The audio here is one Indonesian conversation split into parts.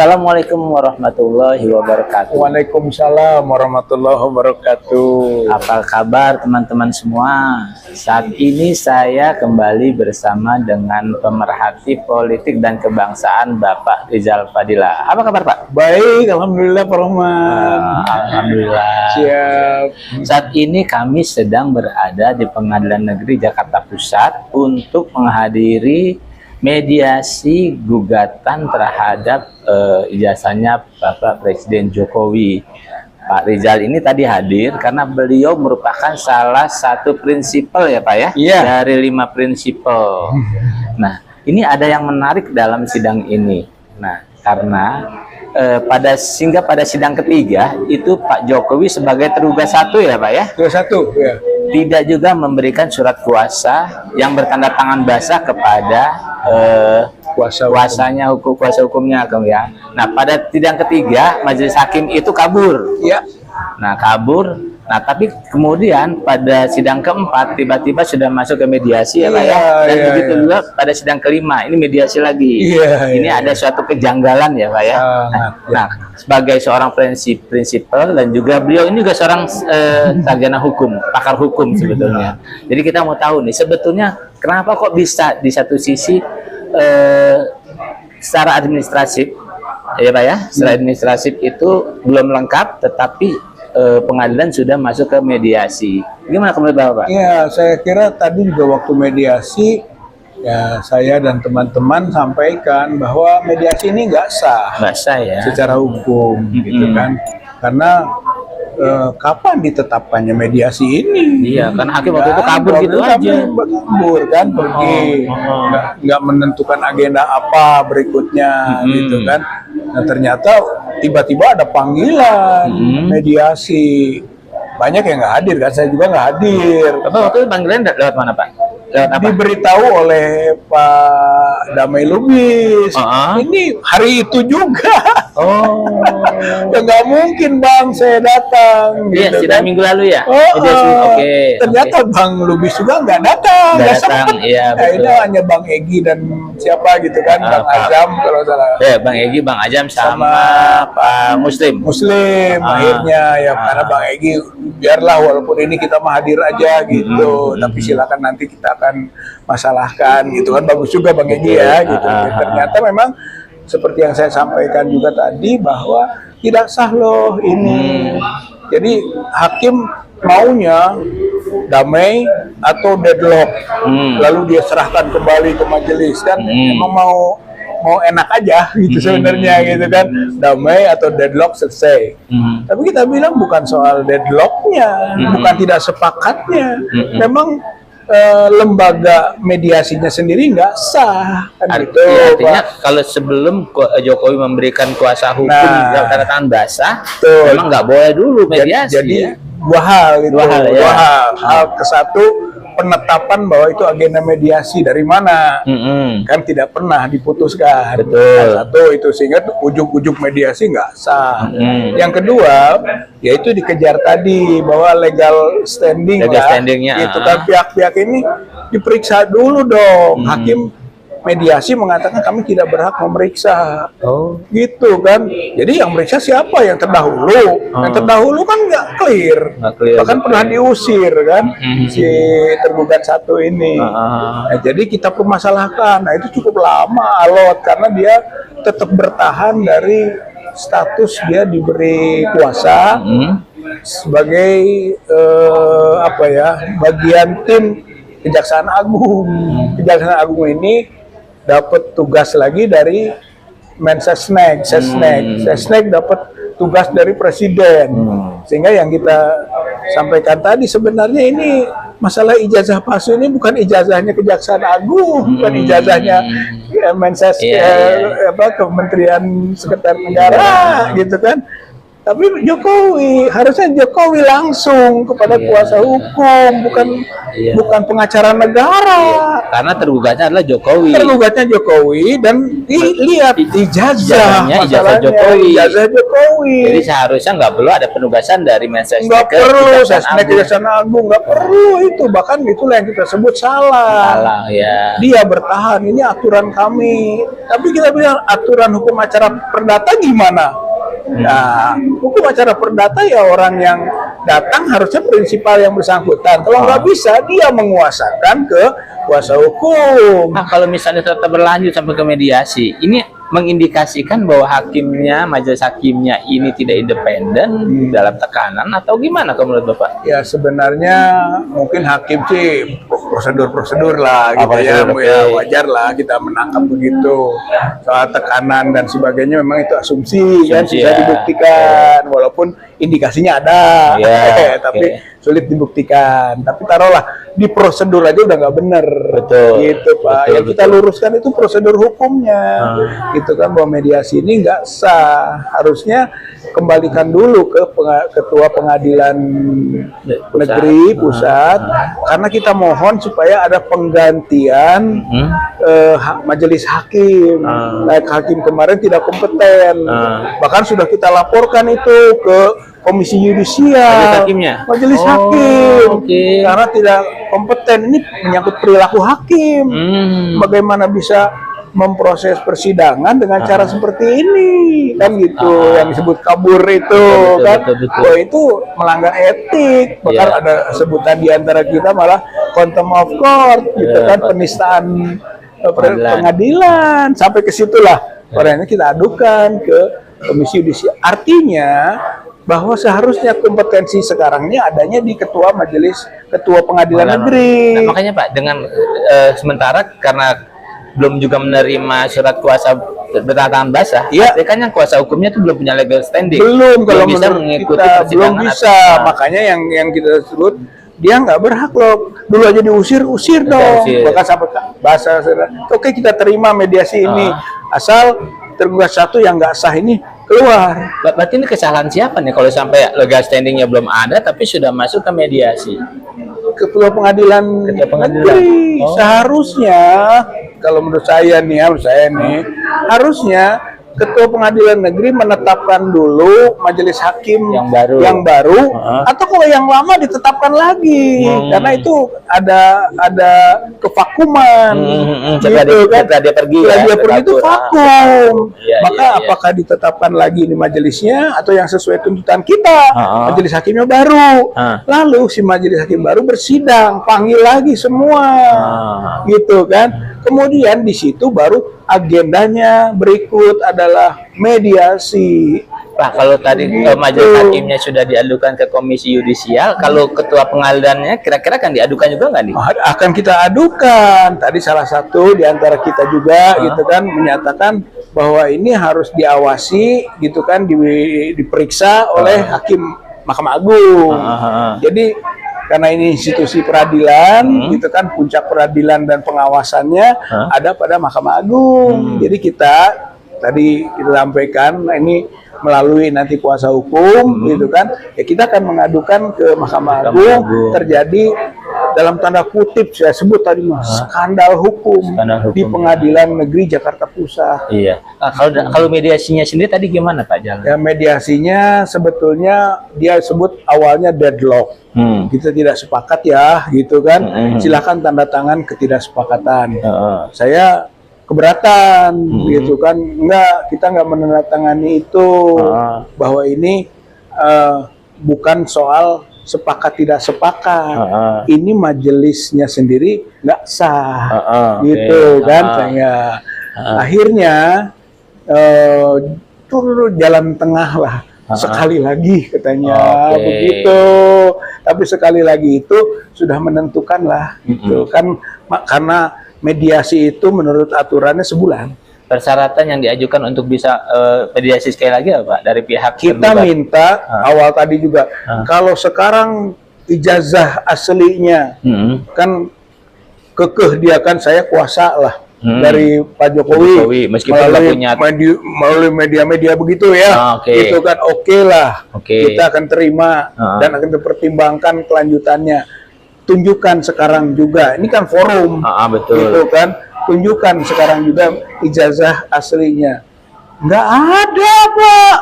Assalamualaikum warahmatullahi wabarakatuh. Waalaikumsalam warahmatullahi wabarakatuh. Apa kabar teman-teman semua? Saat ini saya kembali bersama dengan pemerhati politik dan kebangsaan Bapak Rizal Fadila. Apa kabar Pak? Baik, alhamdulillah Pak Rahman. Alhamdulillah. Siap. Saat ini kami sedang berada di Pengadilan Negeri Jakarta Pusat untuk menghadiri mediasi gugatan terhadap ijazahnya Bapak Presiden Jokowi. Pak Rizal ini tadi hadir karena beliau merupakan salah satu prinsipal ya Pak ya, dari 5 prinsipal. Nah, ini ada yang menarik dalam sidang ini. Nah, karena pada sidang ketiga itu Pak Jokowi sebagai tergugat 1 ya Pak ya. Terus satu ya. Tidak juga memberikan surat kuasa yang bertanda tangan basah kepada kuasa hukumnya ya. Nah, pada sidang ketiga majelis hakim itu kabur. Ya. Nah, kabur. Nah, tapi kemudian pada sidang keempat tiba-tiba sudah masuk ke mediasi ya Pak ya. Dan begitu juga pada sidang kelima ini mediasi lagi. Ini ada suatu kejanggalan ya Pak ya. Nah, sebagai seorang prinsipal dan juga beliau ini juga seorang sarjana hukum, pakar hukum sebetulnya. Jadi kita mau tahu nih sebetulnya kenapa kok bisa di satu sisi secara administratif ya Pak ya, secara administratif itu belum lengkap tetapi pengadilan sudah masuk ke mediasi. Gimana menurut Bapak? Ya, saya kira tadi juga waktu mediasi ya saya dan teman-teman sampaikan bahwa mediasi ini nggak sah. Nggak sah ya. Secara hukum gitu kan. Karena kapan ditetapkannya mediasi ini? Iya, karena hakim waktu itu kabur gitu aja. Kabur kan, pergi, nggak menentukan agenda apa berikutnya, gitu kan. Nah ternyata tiba-tiba ada panggilan mediasi. Banyak yang nggak hadir kan, saya juga nggak hadir. Bapak waktu itu panggilan lewat mana Pak? Lewat apa? Diberitahu oleh Pak Damai Lubis. Ini hari itu juga. Ya nggak mungkin Bang, saya datang. Iya, gitu sidang kan. minggu lalu ya. Ternyata Bang Lubis juga nggak datang. Nggak datang, iya betul. Ini hanya Bang Egy dan siapa gitu kan, Bang Azam kalau salah. Ya, Bang Egy, Bang Azam sama Pak Muslim. Akhirnya ya karena Bang Egy biarlah walaupun ini kita mah hadir aja gitu, tapi silakan nanti kita akan masalahkan gitu kan. Bagus juga Bang Egy ya gitu. Ternyata memang seperti yang saya sampaikan juga tadi bahwa tidak sah loh ini. Jadi hakim maunya damai atau deadlock, lalu dia serahkan kembali ke majelis kan. Emang mau enak aja gitu sebenarnya gitu kan, damai atau deadlock selesai. Tapi kita bilang bukan soal deadlocknya, bukan tidak sepakatnya, memang lembaga mediasinya sendiri nggak sah kan gitu. Artinya kalau sebelum Jokowi memberikan kuasa hukum tanda tangan basah, memang nggak boleh dulu mediasi. Jadi dua hal gitu. Dua hal. Hal ke satu, penetapan bahwa itu agenda mediasi dari mana, kan tidak pernah diputuskan. Betul. Satu itu, sehingga ujung-ujung mediasi nggak sah. Yang kedua, yaitu dikejar tadi bahwa legal standingnya itu kan pihak-pihak ini diperiksa dulu dong. Hakim mediasi mengatakan kami tidak berhak memeriksa, gitu kan. Jadi yang meriksa siapa? Yang terdahulu. Yang terdahulu kan nggak clear, bahkan pernah diusir kan si tergugat 1 ini. Nah, jadi kita permasalahkan. Nah itu cukup lama alot karena dia tetap bertahan dari status dia diberi kuasa sebagai bagian tim Kejaksaan Agung. Kejaksaan Agung ini dapat tugas lagi dari Mensesnek, Sesnek dapat tugas dari Presiden. Sehingga yang kita sampaikan tadi sebenarnya ini masalah ijazah palsu ini bukan ijazahnya Kejaksaan Agung, bukan ijazahnya Kementerian Sekretariat Negara gitu kan. Tapi Jokowi, harusnya Jokowi langsung kepada kuasa hukum, bukan pengacara negara. Karena tergugatnya adalah Jokowi. Tergugatnya Jokowi dan lihat ijazahnya, ijazah Jokowi. Ijazah Jokowi. Jadi seharusnya nggak perlu ada penugasan dari Mensesnek. Nggak perlu, Kejaksaan Agung nggak perlu itu. Bahkan itulah yang kita sebut salah. Salah ya. Dia bertahan, ini aturan kami. Tapi kita bilang aturan hukum acara perdata gimana? Nah, hukum acara perdata ya orang yang datang harusnya prinsipal yang bersangkutan. Kalau nggak bisa, dia menguasakan ke kuasa hukum. Nah, kalau misalnya tetap berlanjut sampai ke mediasi, ini mengindikasikan bahwa hakimnya, majelis hakimnya ini tidak independen dalam tekanan atau gimana kalau menurut Bapak? Ya sebenarnya mungkin hakim sih prosedur lah gitu ya, wajar lah kita menangkap begitu. Soal tekanan dan sebagainya memang itu asumsi kan, bisa dibuktikan walaupun indikasinya ada, tapi sulit dibuktikan. Tapi taruhlah di prosedur aja udah nggak bener, gitu Pak. Yang kita luruskan itu prosedur hukumnya, gitu kan, bahwa mediasi ini nggak sah. Harusnya kembalikan dulu ke ketua pengadilan negeri pusat, karena kita mohon supaya ada penggantian majelis hakim. Hakim kemarin tidak kompeten, bahkan sudah kita laporkan itu ke Komisi Yudisial, majelis hakim, karena tidak kompeten. Ini menyangkut perilaku hakim. Bagaimana bisa memproses persidangan dengan cara seperti ini, kan gitu, yang disebut kabur itu, Wah, itu melanggar etik. Bahkan ada sebutan di antara kita malah contempt of court, gitu kan, penistaan pengadilan. Sampai ke situlah orangnya kita adukan ke Komisi Yudisial. Artinya bahwa seharusnya kompetensi sekarangnya adanya di ketua pengadilan negeri. Nah, makanya Pak, dengan sementara karena belum juga menerima surat kuasa bertangan basah, kan yang kuasa hukumnya itu belum punya legal standing. Belum kalau bisa mengikuti kita, belum bisa. Makanya yang kita sebut dia nggak berhak loh. Dulu aja diusir dong. Bahkan sampai bahasa, oke kita terima mediasi ini, asal tergugat satu yang nggak sah ini keluar. Berarti ini kesalahan siapa nih kalau sampai legal standingnya belum ada tapi sudah masuk ke mediasi? Ketua pengadilan negeri. Seharusnya kalau menurut saya nih, harusnya ketua pengadilan negeri menetapkan dulu majelis hakim yang baru, atau kalau yang lama ditetapkan lagi, karena itu ada kevakuman. Setelah dia pergi itu vakum. Maka apakah ditetapkan lagi di majelisnya atau yang sesuai tuntutan kita, majelis hakimnya baru, lalu si majelis hakim baru bersidang, panggil lagi semua, gitu kan. Kemudian di situ baru agendanya berikut adalah mediasi. Pak, kalau tadi majelis hakimnya sudah diadukan ke Komisi Yudisial, kalau ketua pengadilannya kira-kira akan diadukan juga nggak nih? Akan kita adukan. Tadi salah satu di antara kita juga gitu kan menyatakan bahwa ini harus diawasi gitu kan, diperiksa oleh hakim Mahkamah Agung. Jadi karena ini institusi peradilan, gitu kan, puncak peradilan dan pengawasannya ada pada Mahkamah Agung. Jadi kita sampaikan, ini melalui nanti kuasa hukum, gitu kan, ya kita akan mengadukan ke Mahkamah Agung. Terjadi dalam tanda kutip saya sebut tadi skandal hukum di Pengadilan Negeri Jakarta Pusat. Iya. Kalau mediasinya sendiri tadi gimana Pak Jalan? Ya mediasinya sebetulnya dia sebut awalnya deadlock. Kita tidak sepakat ya, gitu kan. Silakan tanda tangan ketidaksepakatan. Saya keberatan, gitu kan. Kita nggak menandatangani itu, bahwa ini bukan soal sepakat tidak sepakat. Ini majelisnya sendiri nggak sah, gitu kan. Saya akhirnya turun jalan tengah lah. Sekali lagi katanya begitu, tapi sekali lagi itu sudah menentukan lah, gitu kan, karena mediasi itu menurut aturannya sebulan. Persyaratan yang diajukan untuk bisa mediasi sekali lagi apa dari pihak kita terduga? Minta awal tadi juga, kalau sekarang ijazah aslinya kan kekeh dia kan, saya kuasa lah dari Pak Jokowi, meskipun nggak punya melalui media-media begitu ya, itu kan oke lah, kita akan terima dan akan dipertimbangkan kelanjutannya. Tunjukkan sekarang juga, ini kan forum, betul. Gitu kan, tunjukkan sekarang juga ijazah aslinya. Nggak ada, Pak.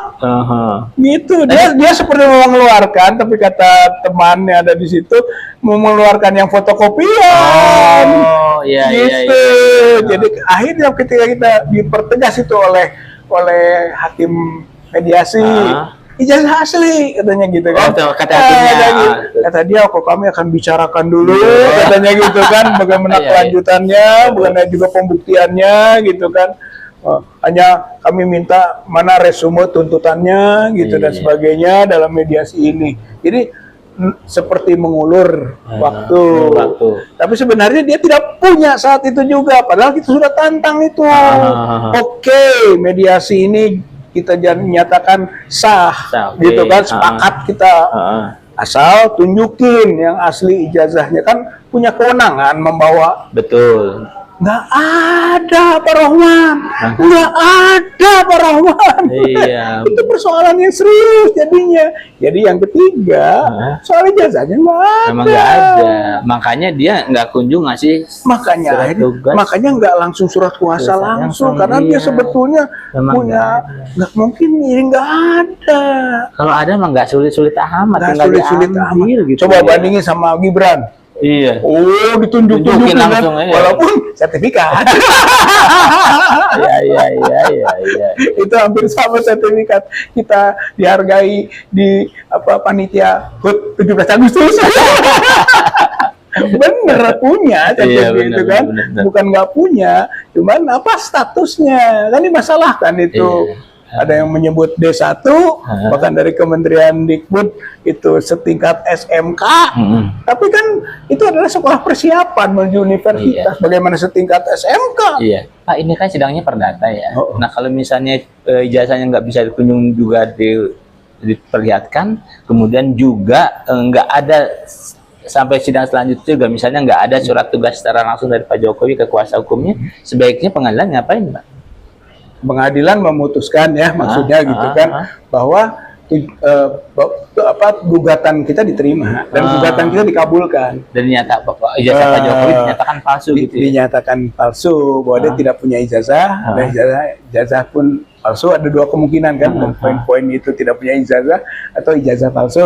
Gitu. Dia seperti mau mengeluarkan, tapi kata temannya ada di situ mau mengeluarkan yang fotokopian. Gitu. Jadi akhirnya ketika kita dipertegas itu oleh hakim mediasi, ijazah asli katanya gitu kan. Kata hakimnya. Kata dia, kok kami akan bicarakan dulu, katanya gitu kan, bagaimana kelanjutannya, bagaimana juga pembuktiannya gitu kan. Hanya kami minta mana resume tuntutannya gitu dan sebagainya dalam mediasi ini. Jadi seperti mengulur waktu. Tapi sebenarnya dia tidak punya saat itu juga, padahal kita sudah tantang itu. Oke, mediasi ini kita nyatakan sah, gitu kan, sepakat kita. Asal tunjukin yang asli ijazahnya, kan punya kewenangan membawa. Betul. Nggak ada Pak Rahman, nggak ada Pak Rahman. Iya. Itu persoalan yang serius jadinya. Jadi yang ketiga, soal ijazahnya nggak ada. Memang nggak ada. Makanya dia nggak kunjung ngasih. Makanya nggak langsung surat kuasa langsung, karena dia sebetulnya punya, nggak mungkin ini nggak ada. Kalau ada mah nggak sulit-sulit amat. Nggak sulit-sulit amat. Gitu. Coba bandingin sama Gibran. Iya. Oh, ditunjukin langsung kan? Walaupun sertifikat. Iya. Itu hampir sama sertifikat. Kita dihargai di panitia HUT 17 Agustus. Bener punya itu kan, bukan nggak punya, cuman apa statusnya kan dimasalahkan itu. Ada yang menyebut D1, bahkan dari Kementerian Dikbud itu setingkat SMK, tapi kan itu adalah sekolah persiapan menuju universitas. Bagaimana setingkat SMK? Iya, Pak, ini kan sidangnya perdata ya. Nah, kalau misalnya ijazahnya nggak bisa dikunjung juga diperlihatkan, kemudian juga nggak ada sampai sidang selanjutnya juga, misalnya nggak ada surat tugas secara langsung dari Pak Jokowi ke kuasa hukumnya, sebaiknya pengadilan ngapain, Pak? Pengadilan memutuskan ya, maksudnya gitu kan, bahwa gugatan kita diterima dan gugatan kita dikabulkan. Dan ijazah Pak Jokowi dinyatakan palsu gitu. Dinyatakan palsu, bahwa dia tidak punya ijazah, dan ijazah pun palsu. Ada dua kemungkinan kan, poin-poin itu tidak punya ijazah atau ijazah palsu.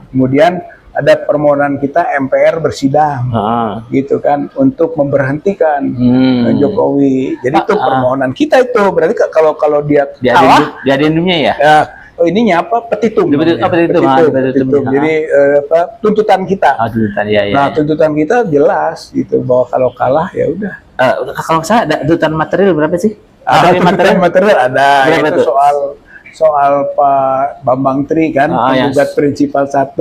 Kemudian ada permohonan kita MPR bersidang, gitu kan, untuk memberhentikan Jokowi. Jadi itu permohonan kita itu. Berarti kalau dia kalah, diadendumnya ya? Ininya apa? Petitum. Petitum. Jadi tuntutan kita. Nah, tuntutan kita jelas gitu, bahwa kalau kalah ya udah. Kalau saya ada tuntutan material berapa sih? Ada tuntutan material ada. Itu soal Pak Bambang Tri kan, penggugat prinsipal 1.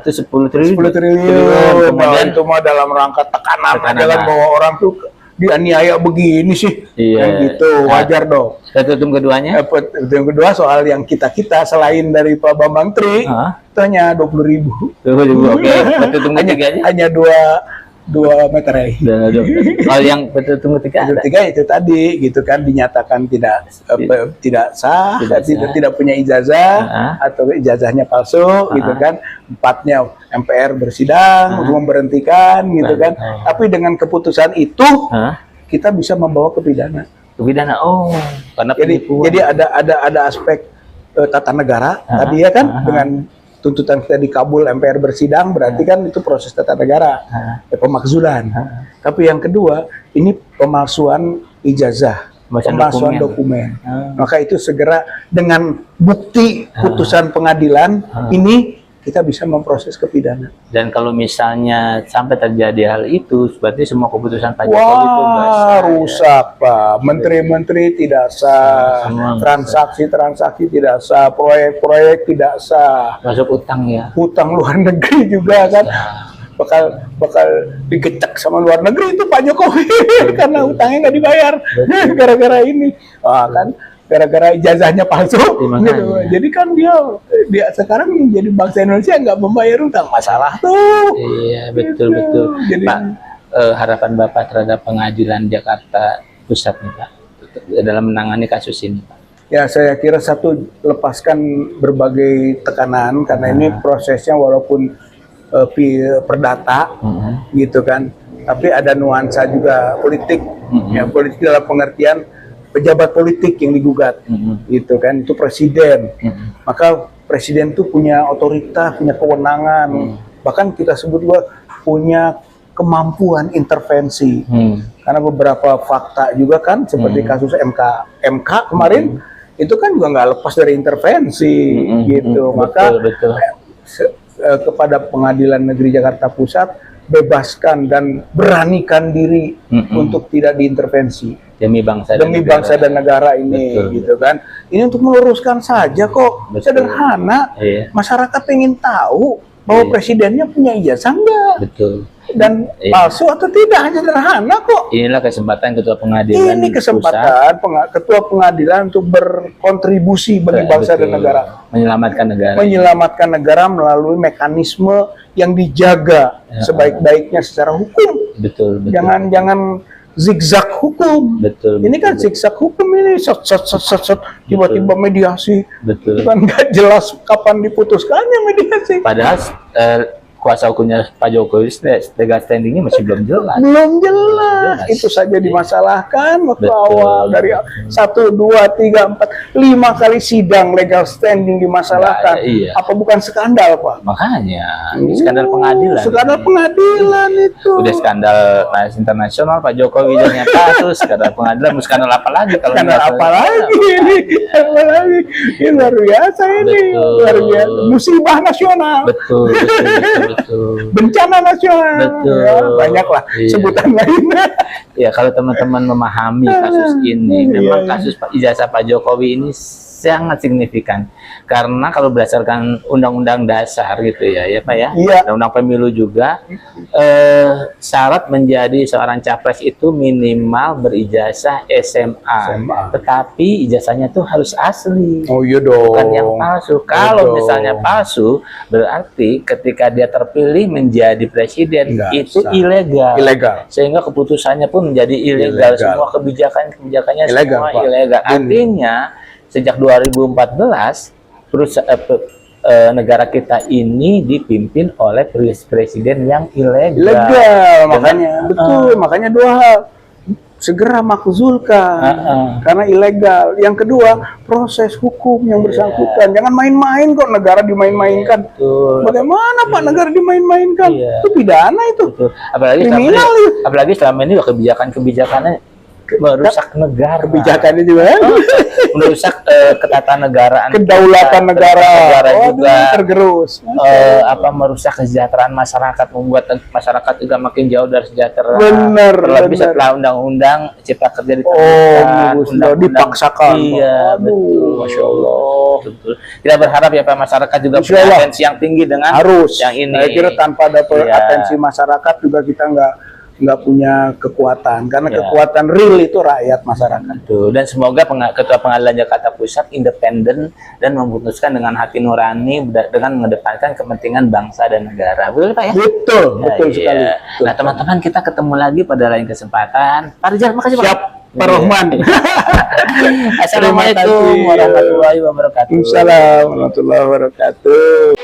Itu 10 triliun. 10 triliun. Kemudian itu mah dalam rangka tekanan bahwa orang tuh dianiaya begini sih. Kayak gitu, wajar dong. Petitum keduanya? Petitum kedua soal yang kita selain dari Pak Bambang Tri, itu hanya 20.000. 20.000, oke. Petitum ketiganya? Hanya 2 meter. Kalau yang petitum ketiga itu tadi gitu kan, dinyatakan tidak sah, tidak punya ijazah atau ijazahnya palsu gitu kan. 4-nya MPR bersidang untuk memberhentikan gitu kan. Tapi dengan keputusan itu kita bisa membawa ke pidana. Karena jadi ada aspek tata negara tadi ya kan, dengan tuntutan kita dikabul, MPR bersidang, berarti kan itu proses tata negara, pemakzulan. Tapi yang kedua, ini pemalsuan ijazah, pemalsuan dokumen. Maka itu segera dengan bukti putusan pengadilan ini kita bisa memproses ke pidana. Dan kalau misalnya sampai terjadi hal itu, berarti semua keputusan Pak Jokowi itu rusak, Pak. Menteri-menteri tidak sah, transaksi-transaksi tidak sah, proyek-proyek tidak sah. Masuk utang ya. Utang luar negeri juga kan. Bakal digecek sama luar negeri itu Pak Jokowi karena utangnya nggak dibayar gara-gara ini. Kan gara-gara ijazahnya palsu, gitu. Jadi kan dia sekarang jadi bangsa Indonesia nggak membayar utang, masalah tuh. Iya, betul. Jadi, Pak, harapan Bapak terhadap pengadilan Jakarta Pusat nih Pak dalam menangani kasus ini Pak? Ya, saya kira satu, lepaskan berbagai tekanan karena ini prosesnya walaupun perdata gitu kan, tapi ada nuansa juga politik. Ya, politik dalam pengertian pejabat politik yang digugat, gitu kan, itu presiden. Maka presiden itu punya otoritas, punya kewenangan, bahkan kita sebut juga punya kemampuan intervensi. Karena beberapa fakta juga kan, seperti kasus MK kemarin, itu kan juga nggak lepas dari intervensi, gitu. Maka betul. Kepada Pengadilan Negeri Jakarta Pusat, bebaskan dan beranikan diri untuk tidak diintervensi demi bangsa dan negara ini, betul, gitu kan. Ini untuk meluruskan saja kok, sederhana. Masyarakat ingin tahu bahwa presidennya punya ijazah enggak, dan palsu atau tidak, hanya sederhana kok. Inilah kesempatan ketua pengadilan. Ini kesempatan ketua pengadilan untuk berkontribusi bagi bangsa dan negara, menyelamatkan negara melalui mekanisme yang dijaga sebaik-baiknya secara hukum. Jangan zigzag hukum. Ini kan zigzag hukum, ini tiba-tiba mediasi. Kan nggak jelas kapan diputuskannya mediasi. Padahal kuasa hukumnya Pak Jokowi legal standingnya masih belum jelas. Itu saja dimasalahkan waktu awal, dari 1, 2, 3, 4, 5 kali sidang legal standing dimasalahkan. Apa bukan skandal Pak? Makanya ini skandal pengadilan. Skandal pengadilan itu. Udah skandal internasional Pak Jokowi dan kasus, skandal pengadilan, skandal apa lagi kalau skandal apa lagi ini? Ini luar biasa ini. Luar biasa. Musibah nasional. Betul. Bencana nasional. Ya, banyaklah sebutan lainnya. Ya, kalau teman-teman memahami kasus ini, memang kasus ijazah Pak Jokowi ini sangat signifikan. Karena kalau berdasarkan Undang-Undang Dasar gitu ya Pak ya, Undang-Undang Pemilu juga, syarat menjadi seorang capres itu minimal berijazah SMA. Tetapi ijazahnya tuh harus asli, bukan yang palsu. Kalau misalnya palsu, berarti ketika dia terpilih menjadi presiden itu ilegal. Sehingga keputusannya pun menjadi ilegal. Semua kebijakannya semua ilegal. Artinya sejak 2014 negara kita ini dipimpin oleh presiden yang ilegal. Makanya dua hal, segera makzulkan karena ilegal. Yang kedua, proses hukum yang bersangkutan. Jangan main-main kok, negara dimain-mainkan. Bagaimana Pak negara dimain-mainkan? Itu pidana itu. Apalagi selama ini kebijakannya merusak negara. Kebijakannya juga merusak ketatanegaraan, kedaulatan negara juga tergerus. Merusak kesejahteraan masyarakat, membuat masyarakat juga makin jauh dari sejahtera. Terlebih setelah undang-undang cipta kerja dipaksakan. Betul. Masya Allah. Betul. Kita berharap ya Pak, masyarakat juga punya atensi yang tinggi dengan yang ini. Saya kira tanpa ada atensi masyarakat juga kita nggak punya kekuatan, karena kekuatan real itu rakyat, masyarakat. Dan semoga Ketua Pengadilan Jakarta Pusat independen dan memutuskan dengan hati nurani dengan mengedepankan kepentingan bangsa dan negara. Betul Pak ya? Betul sekali. Nah teman-teman, kita ketemu lagi pada lain kesempatan. Pak Rizal, makasih Pak. Siap, Pak Rohman. Assalamualaikum warahmatullahi wabarakatuh. Waalaikumsalam warahmatullahi wabarakatuh.